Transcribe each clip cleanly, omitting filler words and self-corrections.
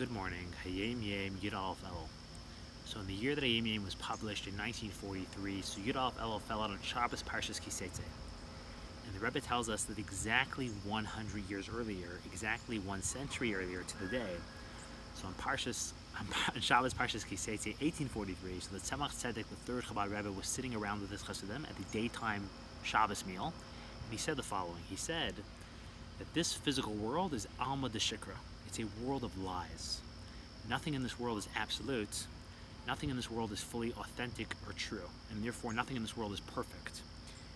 Good morning, Hayom Yom, Yud Aleph Elul. So in the year that Hayom Yom was published in 1943, so Yud Aleph Elul fell out on Shabbos Parshas Kisetse. And the Rebbe tells us that exactly 100 years earlier, exactly 1 century earlier to the day, so on Shabbos Parshas Kisetse, 1843, so the Tzemach Tzedek, the third Chabad Rebbe, was sitting around with his Chassidim at the daytime Shabbos meal, and he said the following. He said that this physical world is Alma de Shikra. It's a world of lies. Nothing in this world is absolute. Nothing in this world is fully authentic or true. And therefore, nothing in this world is perfect.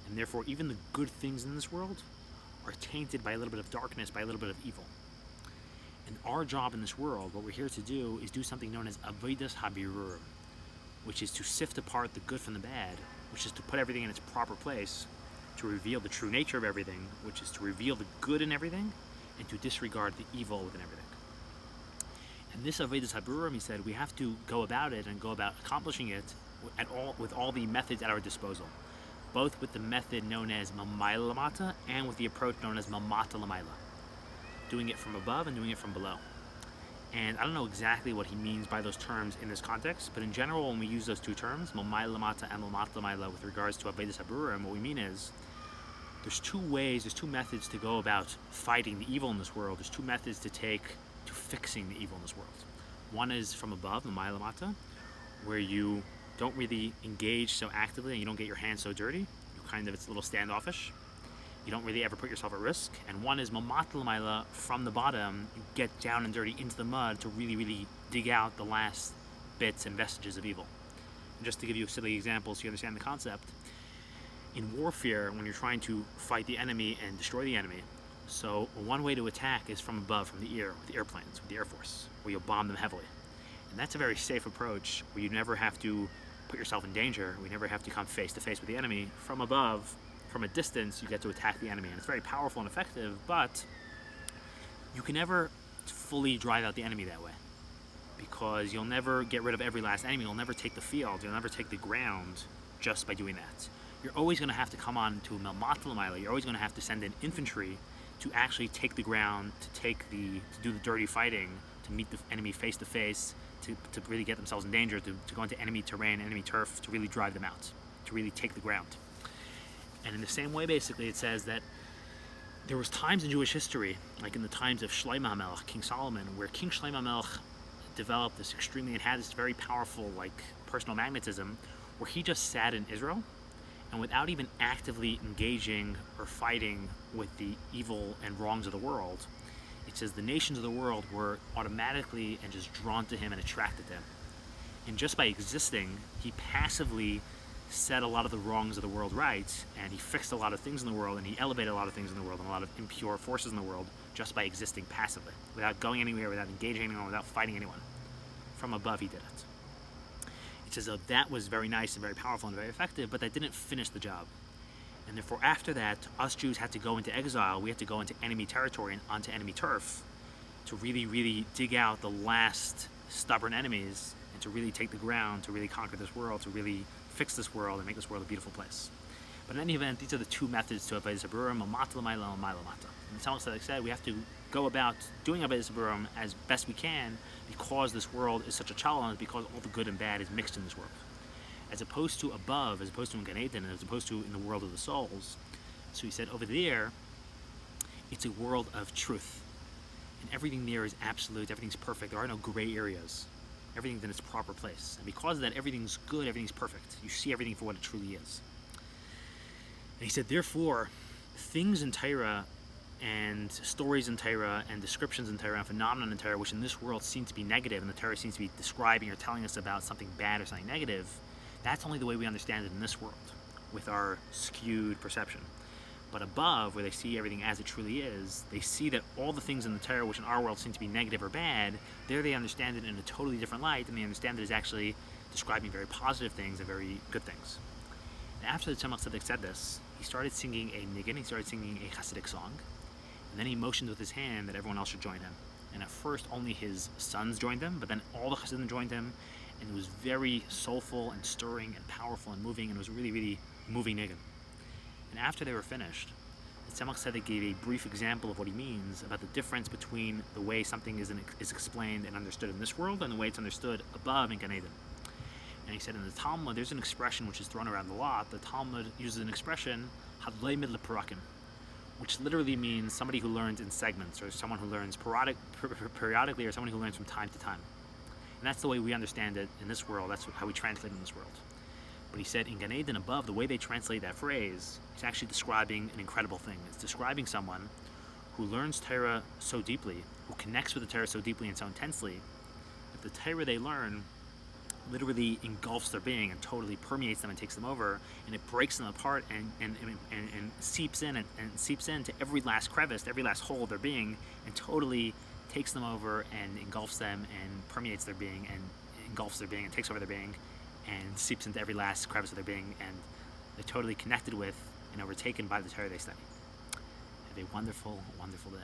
And therefore, even the good things in this world are tainted by a little bit of darkness, by a little bit of evil. And our job in this world, what we're here to do, is do something known as Avodas Habirurim, which is to sift apart the good from the bad, which is to put everything in its proper place, to reveal the true nature of everything, which is to reveal the good in everything, and to disregard the evil within everything. And this Avodas Habirurim, he said, we have to go about it and go about accomplishing it with all the methods at our disposal, both with the method known as Mamayla Lamata and with the approach known as Mamata Lamayla, doing it from above and doing it from below. And I don't know exactly what he means by those terms in this context, but in general, when we use those two terms, Mamayla Lamata and Mamata Lamayla, with regards to Avodas Habirurim, what we mean is there's two methods to go about fighting the evil in this world. There's two methods to take to fixing the evil in this world. One is from above, Mamayla Lamata, where you don't really engage so actively and you don't get your hands so dirty. It's a little standoffish. You don't really ever put yourself at risk. And one is Mamata Lamayla, from the bottom, you get down and dirty into the mud to really, really dig out the last bits and vestiges of evil. And just to give you a silly example so you understand the concept, in warfare, when you're trying to fight the enemy and destroy the enemy, so one way to attack is from above, from the air, with the airplanes, with the Air Force, where you'll bomb them heavily. And that's a very safe approach, where you never have to put yourself in danger, we never have to come face to face with the enemy. From above, from a distance, you get to attack the enemy, and it's very powerful and effective, but you can never fully drive out the enemy that way, because you'll never get rid of every last enemy, you'll never take the field, you'll never take the ground just by doing that. You're always going to have to come on to Mamata Lamayla, you're always going to have to send in infantry to actually take the ground, to do the dirty fighting, to meet the enemy face to face, to really get themselves in danger, to go into enemy terrain, enemy turf, to really drive them out, to really take the ground. And in the same way, basically, it says that there was times in Jewish history, like in the times of Shlomo HaMelech, King Solomon, where King Shlomo HaMelech developed this and had this very powerful, personal magnetism, where he just sat in Israel, and without even actively engaging or fighting with the evil and wrongs of the world, it says the nations of the world were automatically and just drawn to him and attracted to him. And just by existing, he passively set a lot of the wrongs of the world right, and he fixed a lot of things in the world, and he elevated a lot of things in the world, and a lot of impure forces in the world, just by existing passively, without going anywhere, without engaging anyone, without fighting anyone. From above, he did it. It says that was very nice and very powerful and very effective, but that didn't finish the job. And therefore, after that, us Jews had to go into exile. We had to go into enemy territory and onto enemy turf to really, really dig out the last stubborn enemies and to really take the ground, to really conquer this world, to really fix this world and make this world a beautiful place. But in any event, these are the two methods to Avodas Habirurim, Mamata Lamayla, Mamayla Lamata. And Tzemach Tzedek said we have to go about doing Avodas Habirurim as best we can, because this world is such a challenge, because all the good and bad is mixed in this world. As opposed to above, as opposed to in Gan Eden, as opposed to in the world of the souls. So he said over there, it's a world of truth. And everything there is absolute, everything's perfect, there are no gray areas. Everything's in its proper place. And because of that, everything's good, everything's perfect. You see everything for what it truly is. And he said, therefore, things in Torah and stories in Torah and descriptions in Torah and phenomena in Torah, which in this world seem to be negative, and the Torah seems to be describing or telling us about something bad or something negative, that's only the way we understand it in this world, with our skewed perception. But above, where they see everything as it truly is, they see that all the things in the Torah, which in our world seem to be negative or bad, there they understand it in a totally different light, and they understand it as actually describing very positive things and very good things. And after the Tzemach Tzedek said this, he started singing a nigun, he started singing a Hasidic song, and then he motioned with his hand that everyone else should join him. And at first, only his sons joined him, but then all the Hasidim joined him, and it was very soulful and stirring and powerful and moving, and it was really, really moving nigun. And after they were finished, the Tzemach Tzedek gave a brief example of what he means about the difference between the way something is explained and understood in this world and the way it's understood above in Gan Eden. And he said in the Talmud, there's an expression which is thrown around a lot. The Talmud uses an expression, Halomed Liperakim, which literally means somebody who learns in segments, or someone who learns periodically, or someone who learns from time to time. And that's the way we understand it in this world. That's how we translate it in this world. But he said in Gan Eden above, the way they translate that phrase, it's actually describing an incredible thing. It's describing someone who learns Torah so deeply, who connects with the Torah so deeply and so intensely, that the Torah they learn literally engulfs their being and totally permeates them and takes them over, and it breaks them apart and seeps in and seeps into every last crevice, every last hole of their being, and totally takes them over and engulfs them and permeates their being and engulfs their being and takes over their being and seeps into every last crevice of their being, and they're totally connected with and overtaken by the Torah they study. Have a wonderful, wonderful day.